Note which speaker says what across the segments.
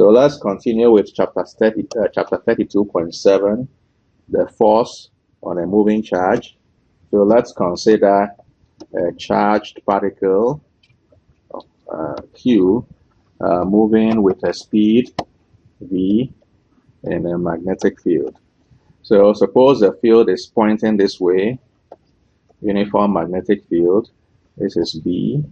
Speaker 1: So let's continue with chapter 32.7, the force on a moving charge. So let's consider a charged particle Q moving with a speed v in a magnetic field. So suppose the field is pointing this way, uniform magnetic field. This is B.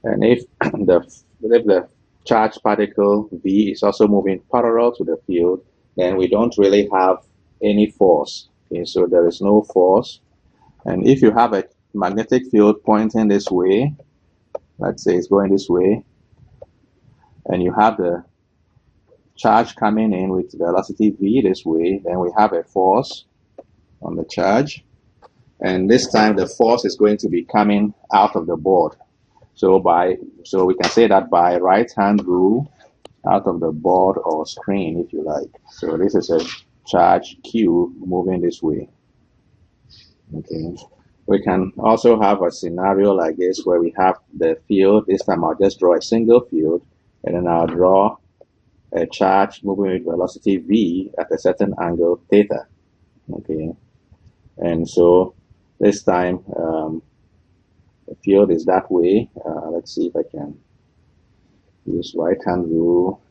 Speaker 1: And if the charged particle V is also moving parallel to the field, then we don't really have any force. Okay, so there is no force. And if you have a magnetic field pointing this way, let's say it's going this way, and you have the charge coming in with velocity v this way, then we have a force on the charge. And this time the force is going to be coming out of the board. So we can say that by right-hand rule, out of the board or screen, if you like. So this is a charge Q moving this way. Okay. We can also have a scenario like this where we have the field. This time I'll just draw a single field, and then I'll draw a charge moving with velocity v at a certain angle theta. Okay. And so this time the field is that way. Let's see if I can use right-hand rule.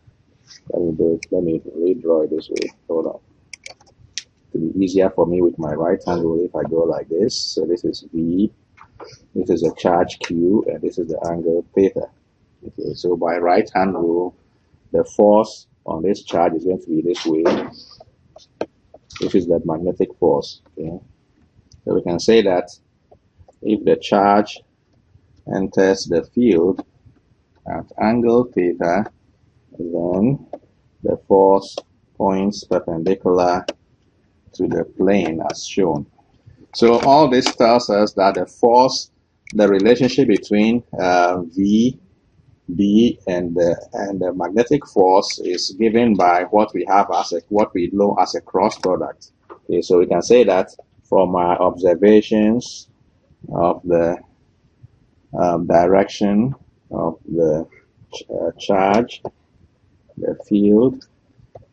Speaker 1: Let me redraw it this way. Hold on. To be easier for me with my right-hand rule if I go like this. So this is V, this is a charge Q, and this is the angle theta. Okay, so by right-hand rule, the force on this charge is going to be this way. This is the magnetic force. Okay, so we can say that if the charge enters the field at angle theta, then the force points perpendicular to the plane as shown. So all this tells us that the force, the relationship between V, B, and the magnetic force is given by what we have as what we know as a cross product. Okay, so we can say that from our observations of the direction of the charge, the field,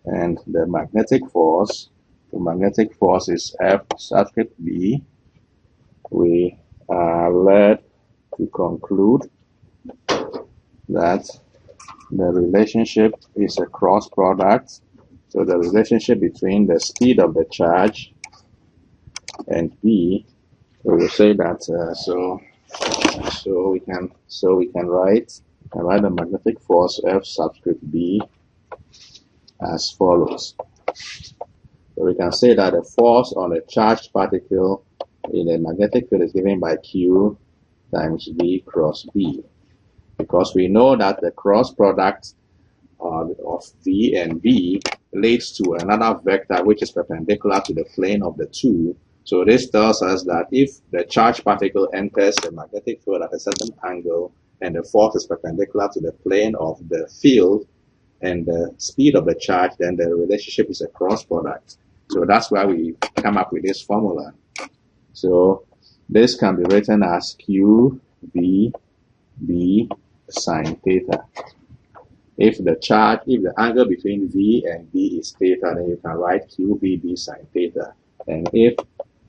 Speaker 1: and the magnetic force. The magnetic force is F subscript B. We are led to conclude that the relationship is a cross product. So the relationship between the speed of the charge and B, we will say that we can write the magnetic force F subscript B as follows. So we can say that the force on a charged particle in a magnetic field is given by Q times V cross B, because we know that the cross product of V and B leads to another vector which is perpendicular to the plane of the two. So this tells us that if the charged particle enters the magnetic field at a certain angle and the force is perpendicular to the plane of the field and the speed of the charge, then the relationship is a cross product. So that's why we come up with this formula. So this can be written as Q V B sine theta. If the angle between V and B is theta, then you can write Q V B sine theta. And if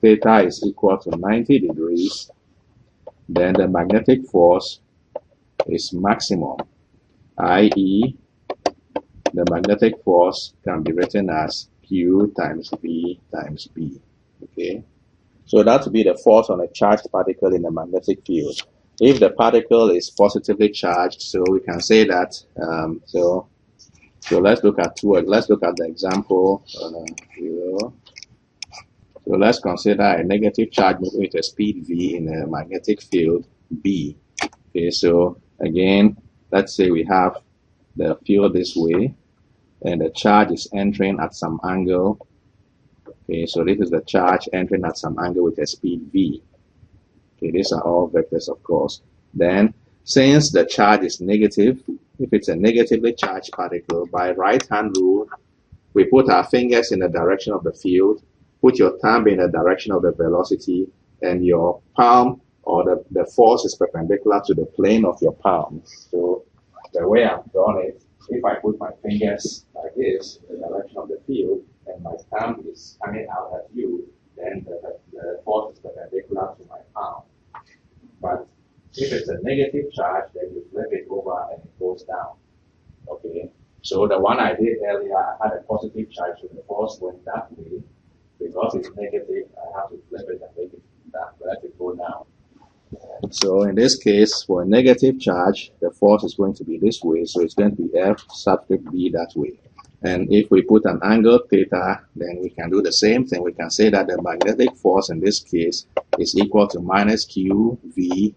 Speaker 1: theta is equal to 90 degrees, then the magnetic force is maximum, i.e. the magnetic force can be written as Q times V times B. Okay, so that would be the force on a charged particle in a magnetic field. If the particle is positively charged, so we can say that. So let's look at the example. So let's consider a negative charge moving with a speed v in a magnetic field B. Okay, so again, let's say we have the field this way, and the charge is entering at some angle. Okay, so this is the charge entering at some angle with a speed v. Okay, these are all vectors, of course. Then, since the charge is negative, if it's a negatively charged particle, by right-hand rule, we put our fingers in the direction of the field, put your thumb in the direction of the velocity, and your palm or the force is perpendicular to the plane of your palm. So the way I've drawn it, if I put my fingers like this, the direction of the field, and my thumb is hanging out at you, then the force is perpendicular to my palm. But if it's a negative charge, then you flip it over and it goes down. Okay. So the one I did earlier, I had a positive charge, so the force went that way. Because it's negative, I have to flip it and make it that, let it go down. So in this case, for a negative charge, the force is going to be this way, so it's going to be F subscript B that way. And if we put an angle theta, then we can do the same thing. We can say that the magnetic force in this case is equal to minus Q V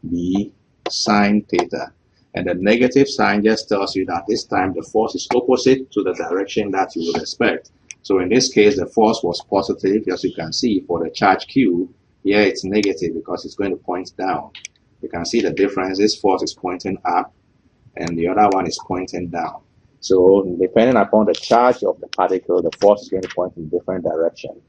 Speaker 1: B sine theta. And the negative sign just tells you that this time the force is opposite to the direction that you would expect. So in this case, the force was positive, as you can see, for the charge Q. Here it's negative because it's going to point down. You can see the difference. This force is pointing up, and the other one is pointing down. So depending upon the charge of the particle, the force is going to point in different direction.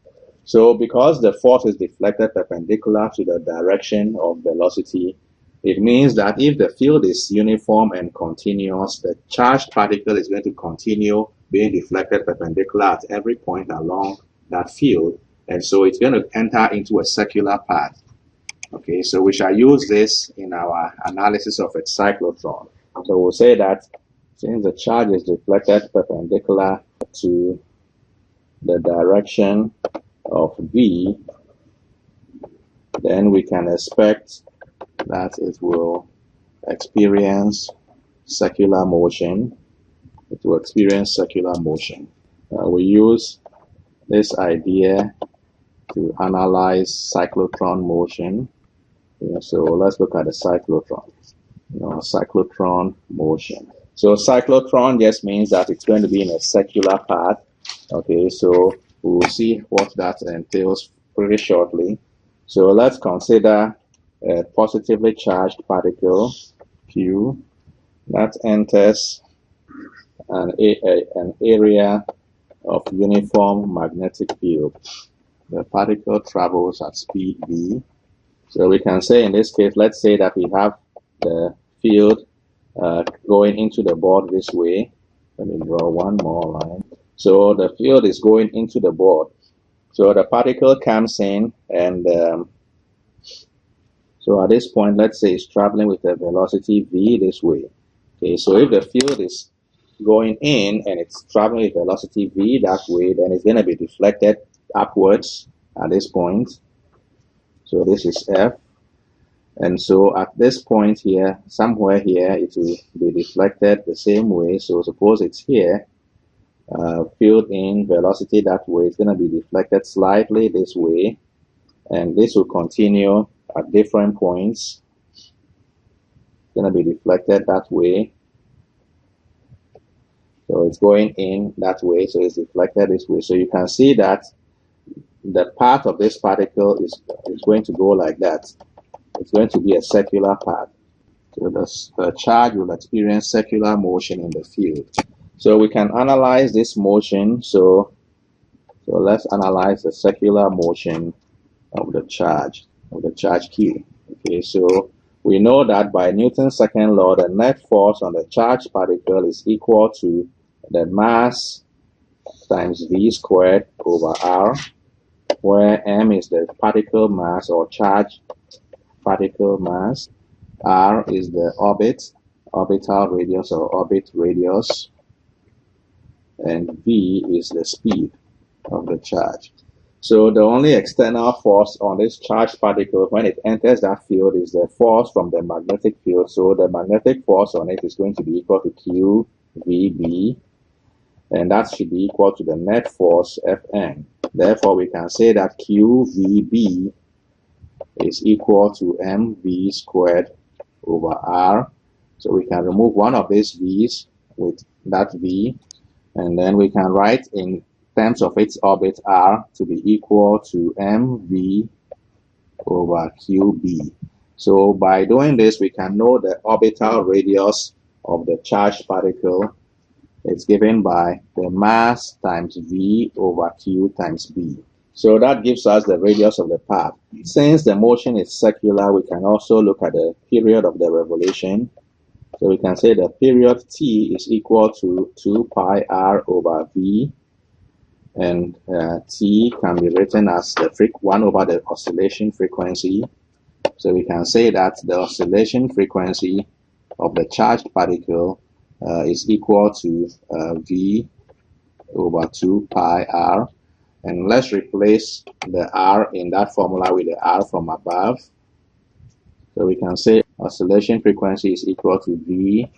Speaker 1: So because the force is deflected perpendicular to the direction of velocity, it means that if the field is uniform and continuous, the charged particle is going to continue being deflected perpendicular at every point along that field, and so it's going to enter into a circular path. Okay, so we shall use this in our analysis of a cyclotron. So we'll say that since the charge is deflected perpendicular to the direction of V, then we can expect that it will experience circular motion. It will experience circular motion. We use this idea to analyze cyclotron motion. So let's look at the cyclotron. Cyclotron motion. So cyclotron just means that it's going to be in a circular path. Okay, so we will see what that entails pretty shortly. So let's consider a positively charged particle, Q, that enters an area of uniform magnetic field. The particle travels at speed v. So we can say in this case, let's say that we have the field going into the board this way. Let me draw one more line. So the field is going into the board. So the particle comes in, and so at this point, let's say it's traveling with a velocity v this way. Okay, so if the field is going in and it's traveling with velocity v that way, then it's going to be deflected upwards at this point. So this is F. And so at this point here, somewhere here, it will be deflected the same way. So suppose it's here, field in, velocity that way, it's going to be deflected slightly this way. And this will continue at different points. It's going to be deflected that way. So it's going in that way, so it's deflected this way. So you can see that the path of this particle is going to go like that. It's going to be a circular path. So the charge will experience circular motion in the field. So we can analyze this motion. So let's analyze the circular motion of the charge Q. Okay, so we know that by Newton's second law, the net force on the charged particle is equal to the mass times v squared over r, where m is the particle mass or charged particle mass, r is the orbital radius or orbit radius, and v is the speed of the charge. So the only external force on this charged particle when it enters that field is the force from the magnetic field. So the magnetic force on it is going to be equal to Q VB, and that should be equal to the net force Fn. Therefore, we can say that Q VB is equal to mv squared over r. So we can remove one of these v's with that v, and then we can write in terms of its orbit r to be equal to mv over qb. So by doing this, we can know the orbital radius of the charged particle. It's given by the mass times v over q times b. So that gives us the radius of the path. Since the motion is circular, we can also look at the period of the revolution. So we can say the period t is equal to 2 pi r over v, and t can be written as the 1 over the oscillation frequency. So we can say that the oscillation frequency of the charged particle is equal to v over 2 pi r. And let's replace the r in that formula with the r from above. So we can say oscillation frequency is equal to v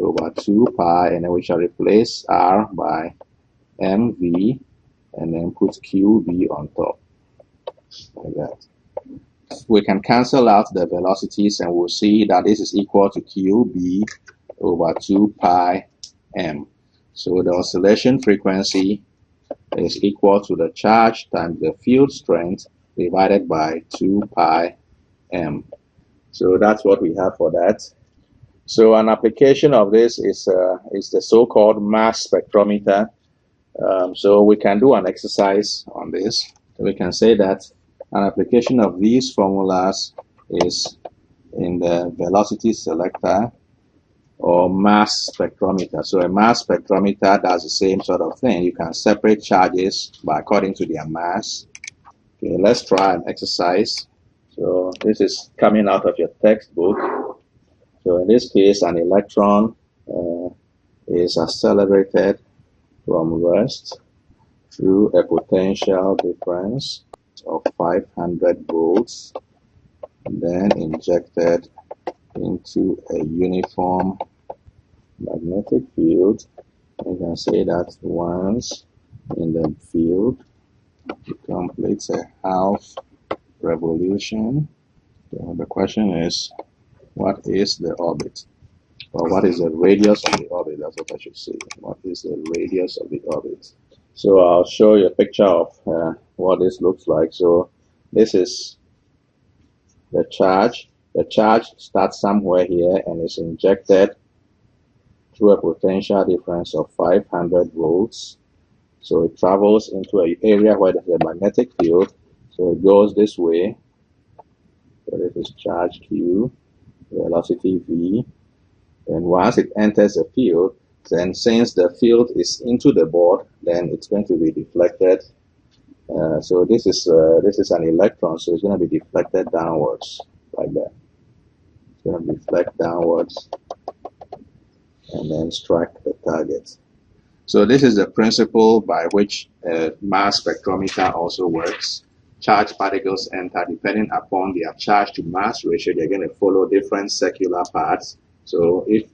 Speaker 1: over 2 pi, and then we shall replace r by mv, and then put qv on top, like that. We can cancel out the velocities, and we'll see that this is equal to qb over 2 pi m. So the oscillation frequency is equal to the charge times the field strength divided by 2 pi m. So that's what we have for that. So an application of this is the so-called mass spectrometer. So we can do an exercise on this. So we can say that an application of these formulas is in the velocity selector or mass spectrometer. So a mass spectrometer does the same sort of thing. You can separate charges according to their mass. Okay, let's try an exercise. So this is coming out of your textbook. So in this case, an electron is accelerated from rest through a potential difference of 500 volts, then injected into a uniform magnetic field. You can say that once in the field, it completes a half revolution. So the question is, what is the orbit? Or what is the radius of the orbit? That's what I should say. What is the radius of the orbit? So I'll show you a picture of what this looks like. So this is the charge. The charge starts somewhere here and is injected through a potential difference of 500 volts. So it travels into an area where there's a magnetic field. So it goes this way. So this is charge Q, velocity V. And once it enters the field, then since the field is into the board, then it's going to be deflected. So this is an electron, so it's going to be deflected downwards like that. It's going to deflect downwards and then strike the target. So this is the principle by which mass spectrometer also works. Charged particles enter, depending upon their charge to mass ratio, they're going to follow different circular paths. So if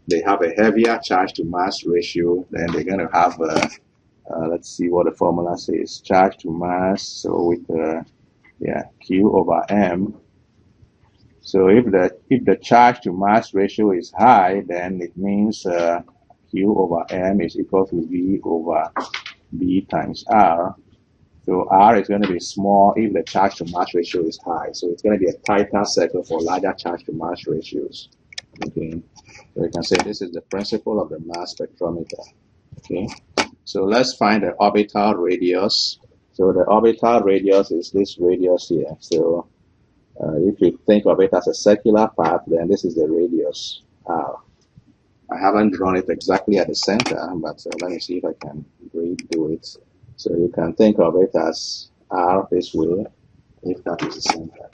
Speaker 1: they have a heavier charge to mass ratio, then they're going to have let's see what the formula says, charge to mass, so with Q over M. So if the charge to mass ratio is high, then it means Q over M is equal to V over B times R. So R is going to be small if the charge to mass ratio is high. So it's going to be a tighter circle for larger charge to mass ratios. Okay, so we can say this is the principle of the mass spectrometer. Okay, so let's find the orbital radius. So the orbital radius is this radius here. So if you think of it as a circular path, then this is the radius R. I haven't drawn it exactly at the center, but let me see if I can redo it. So you can think of it as R this way, if that is the center.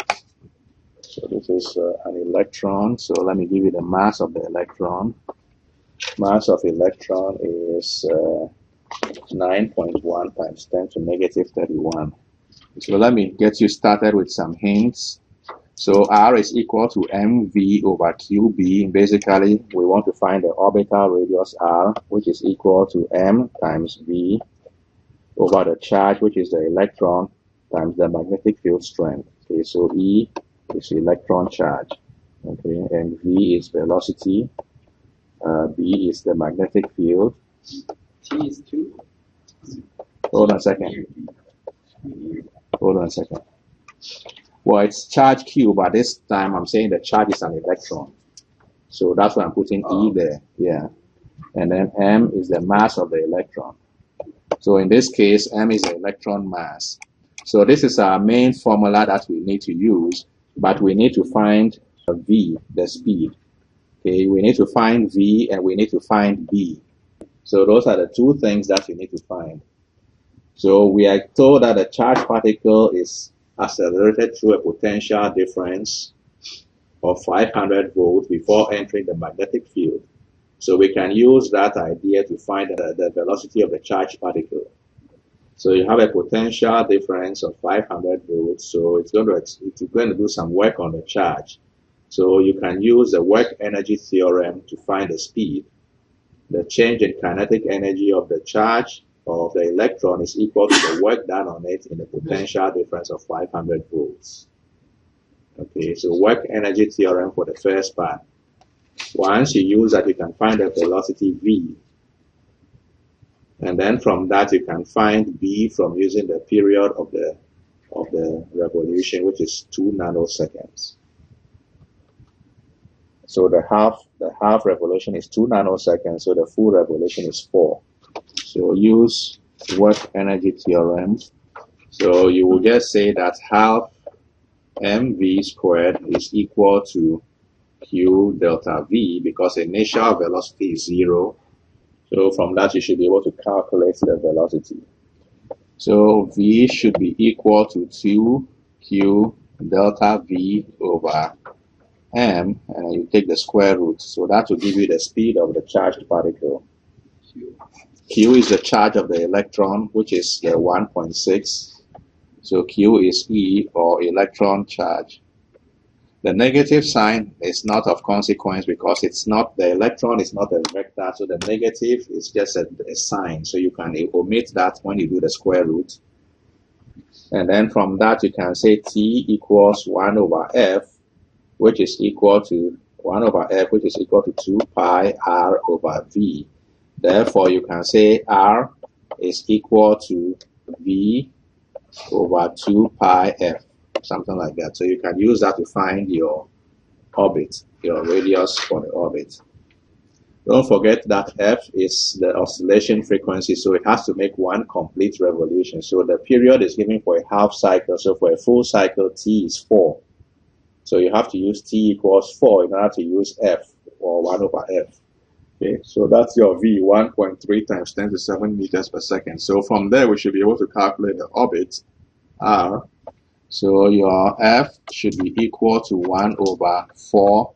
Speaker 1: So this is an electron. So let me give you the mass of the electron. Mass of electron is 9.1 times 10 to negative 31. So let me get you started with some hints. So R is equal to mv over qb. Basically, we want to find the orbital radius R, which is equal to m times v over the charge, which is the electron, times the magnetic field strength. Okay, so E is electron charge. Okay, and V is velocity. B is the magnetic field.
Speaker 2: T is 2.
Speaker 1: Hold on a second. Hold on a second. Well, it's charge Q, but this time I'm saying the charge is an electron. So that's why I'm putting E there. Yeah. And then M is the mass of the electron. So in this case, M is the electron mass. So this is our main formula that we need to use, but we need to find V, the speed. Okay, we need to find V and we need to find B. So those are the two things that you need to find. So we are told that a charged particle is accelerated through a potential difference of 500 volts before entering the magnetic field. So we can use that idea to find the velocity of the charged particle. So you have a potential difference of 500 volts, so it's going to do some work on the charge. So you can use the work energy theorem to find the speed. The change in kinetic energy of the charge or of the electron is equal to the work done on it in the potential difference of 500 volts. Okay, so work energy theorem for the first part. Once you use that, you can find the velocity v. And then from that, you can find b from using the period of the revolution, which is 2 nanoseconds. So the half revolution is 2 nanoseconds, so the full revolution is 4. So use work energy theorem. So you will just say that half mv squared is equal to q delta v, because initial velocity is 0. So from that, you should be able to calculate the velocity. So v should be equal to 2q delta v over m, and you take the square root. So that will give you the speed of the charged particle. Q is the charge of the electron, which is the 1.6. So Q is E, or electron charge. The negative sign is not of consequence because it's not, the electron is not a vector, so the negative is just a sign. So you can omit that when you do the square root. And then from that, you can say T equals 1 over F, which is equal to 1 over F, which is equal to 2 pi R over V. Therefore, you can say R is equal to V over 2 pi F, something like that. So you can use that to find your orbit, your radius for the orbit. Don't forget that F is the oscillation frequency, so it has to make one complete revolution. So the period is given for a half cycle, so for a full cycle, T is 4. So you have to use T equals 4 in order to use F, or 1 over F. Okay, so that's your V, 1.3 times 10 to the 7 meters per second. So from there, we should be able to calculate the orbit, R. So your F should be equal to 1 over 4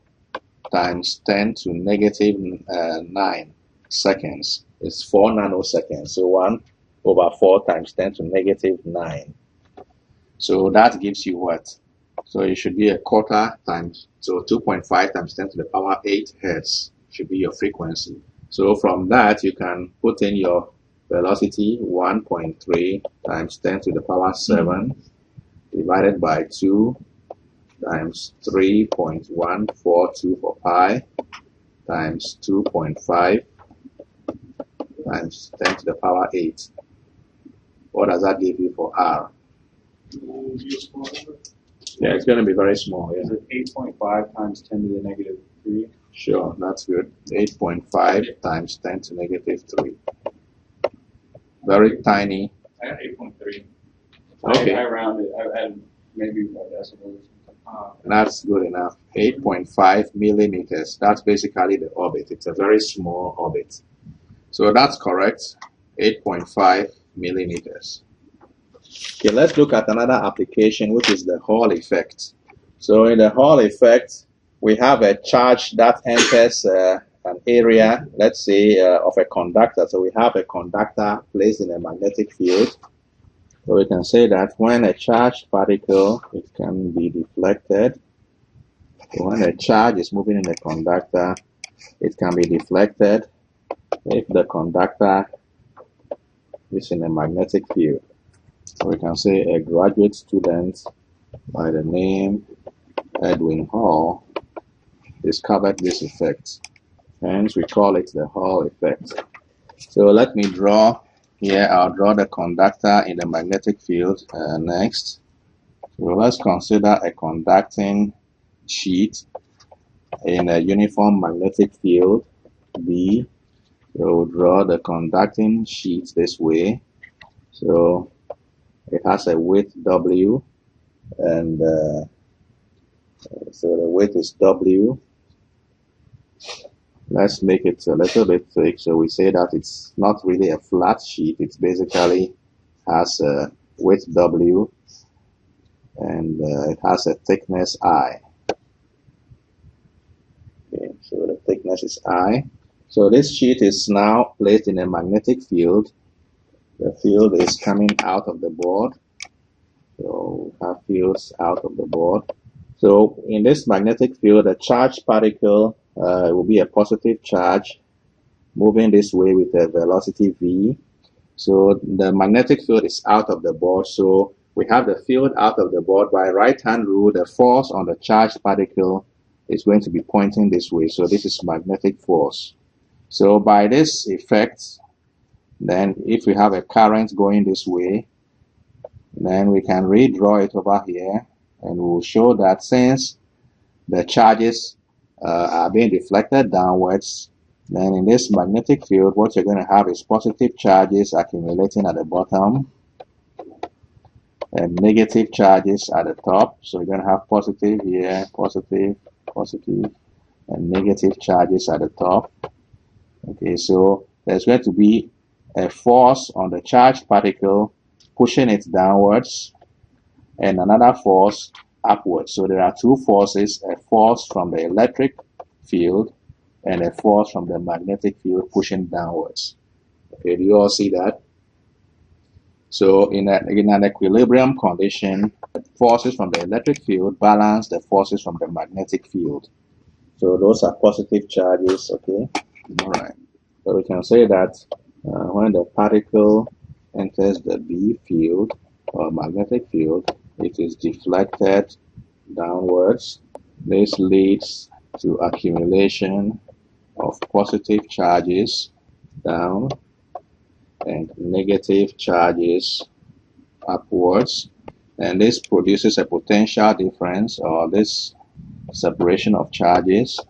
Speaker 1: times 10 to negative 9 seconds. It's 4 nanoseconds. So 1 over 4 times 10 to negative 9. So that gives you what? So it should be a quarter times, so 2.5 times 10 to the power 8 hertz should be your frequency. So from that, you can put in your velocity, 1.3 times 10 to the power 7 divided by 2 times 3.1424 pi times 2.5 times 10 to the power 8. What does that give you for R? Yeah, it's going to be very small. Yeah.
Speaker 2: Is it 8.5 times 10 to the negative 3?
Speaker 1: Sure, that's good. 8.5 times 10 to negative 3. Very tiny.
Speaker 2: I had 8.3.
Speaker 1: Okay.
Speaker 2: I rounded. I had maybe a decimal.
Speaker 1: That's good enough. 8.5 millimeters. That's basically the orbit. It's a very small orbit. So that's correct. 8.5 millimeters. Okay, let's look at another application, which is the Hall effect. So in the Hall effect, we have a charge that enters an area, let's say, of a conductor. So we have a conductor placed in a magnetic field. So we can say that when a charged particle, it can be deflected. So when a charge is moving in a conductor, it can be deflected if the conductor is in a magnetic field. So we can say a graduate student by the name Edwin Hall discovered this effect. Hence, we call it the Hall effect. So let me draw here. I'll draw the conductor in the magnetic field next. So let's consider a conducting sheet in a uniform magnetic field B. So we'll draw the conducting sheet this way. So it has a width W, and so the width is W, let's make it a little bit thick. So we say that it's not really a flat sheet. It's basically has a width W, and it has a thickness I. Okay, so the thickness is I. So this sheet is now placed in a magnetic field. The field is coming out of the board. So we have fields out of the board. So in this magnetic field, a charged particle will be a positive charge moving this way with a velocity v. So the magnetic field is out of the board. So we have the field out of the board. By right-hand rule, the force on the charged particle is going to be pointing this way. So this is magnetic force. So by this effect, then if we have a current going this way, then we can redraw it over here, and we'll show that since the charges are being deflected downwards, then in this magnetic field, what you're going to have is positive charges accumulating at the bottom and negative charges at the top. So you're going to have positive here, positive, positive, and negative charges at the top. Okay, so there's going to be a force on the charged particle pushing it downwards and another force upwards. So there are two forces, a force from the electric field and a force from the magnetic field pushing downwards. Okay, do you all see that? So in an equilibrium condition, forces from the electric field balance the forces from the magnetic field. So those are positive charges, okay? All right. So we can say that when the particle enters the B field or magnetic field, it is deflected downwards. This leads to accumulation of positive charges down and negative charges upwards, and this produces a potential difference, or this separation of charges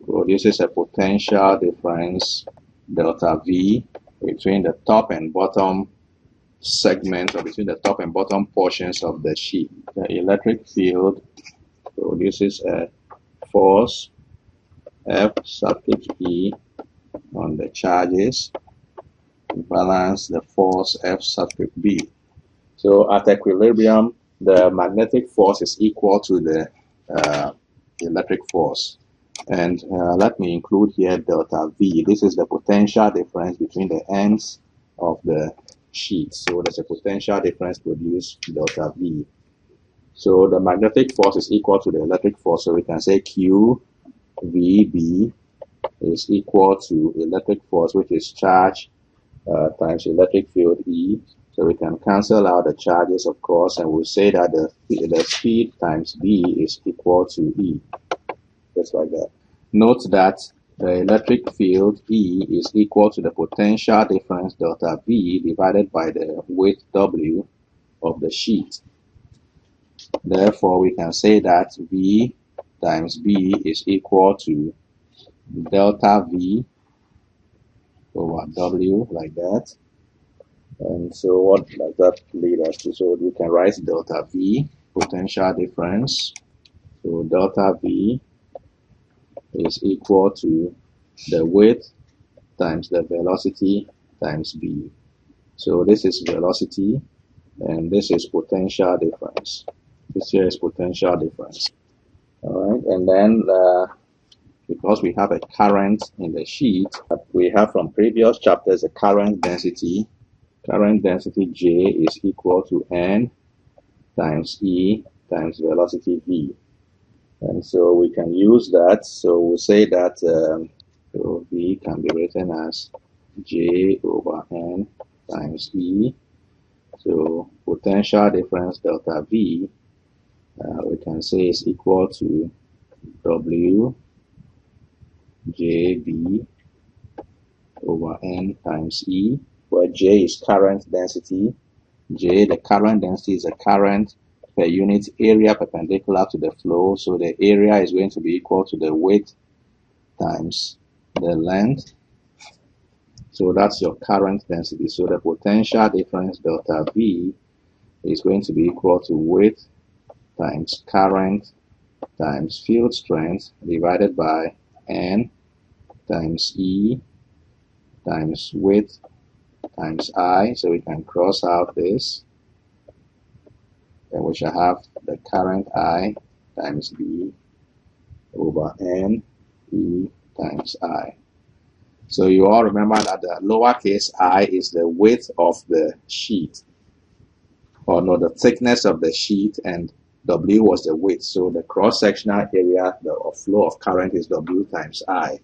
Speaker 1: produces a potential difference delta V between the top and bottom segments, or between the top and bottom portions of the sheet. The electric field produces a force F subscript E on the charges to balance the force F subscript B. So at equilibrium, the magnetic force is equal to the electric force. And let me include here delta V. This is the potential difference between the ends of the sheet. So there's a potential difference produced delta V. So the magnetic force is equal to the electric force. So we can say Q VB is equal to electric force, which is charge times electric field E. So we can cancel out the charges, of course, and we'll say that the speed times B is equal to E. Just like that. Note that the electric field E is equal to the potential difference delta V divided by the width W of the sheet. Therefore, we can say that V times B is equal to delta V over W, like that. And so what does that lead us to? So we can write delta V, potential difference. So delta V is equal to the width times the velocity times B. So this is velocity, and this is potential difference. This here is potential difference. All right, and then because we have a current in the sheet, we have from previous chapters a current density. Current density J is equal to N times E times velocity V. And so we can use that. So we'll say that so V can be written as J over N times E. So potential difference delta V, we can say is equal to W JB over N times E, where J is current density. J, the current density, is a current per unit area perpendicular to the flow. So the area is going to be equal to the width times the length. So that's your current density. So the potential difference delta V is going to be equal to width times current times field strength divided by N times E times width times I. So we can cross out this. Then we shall have the current I times B over N E times I. So you all remember that the lowercase I is the width of the sheet, or no, the thickness of the sheet, and W was the width. So the cross-sectional area of flow of current is W times I.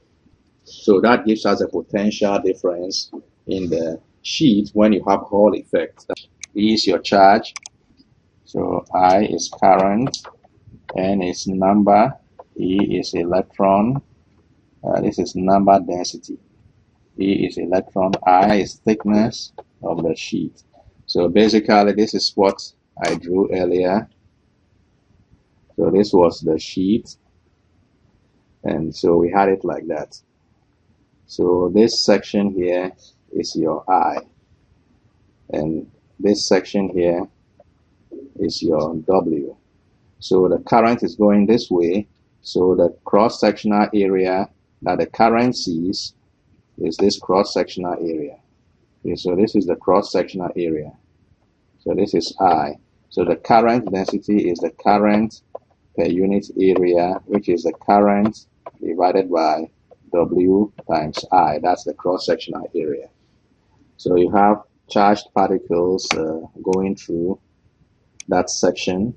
Speaker 1: So that gives us a potential difference in the sheet when you have Hall effect. E is your charge. So I is current, N is number, E is electron, this is number density. E is electron, I is thickness of the sheet. So basically this is what I drew earlier. So this was the sheet, and so we had it like that. So this section here is your I, and this section here is your W. So the current is going this way, so the cross-sectional area that the current sees is this cross-sectional area. Okay, so this is the cross-sectional area. So this is I. So the current density is the current per unit area, which is the current divided by W times I. That's the cross-sectional area. So you have charged particles going through that section,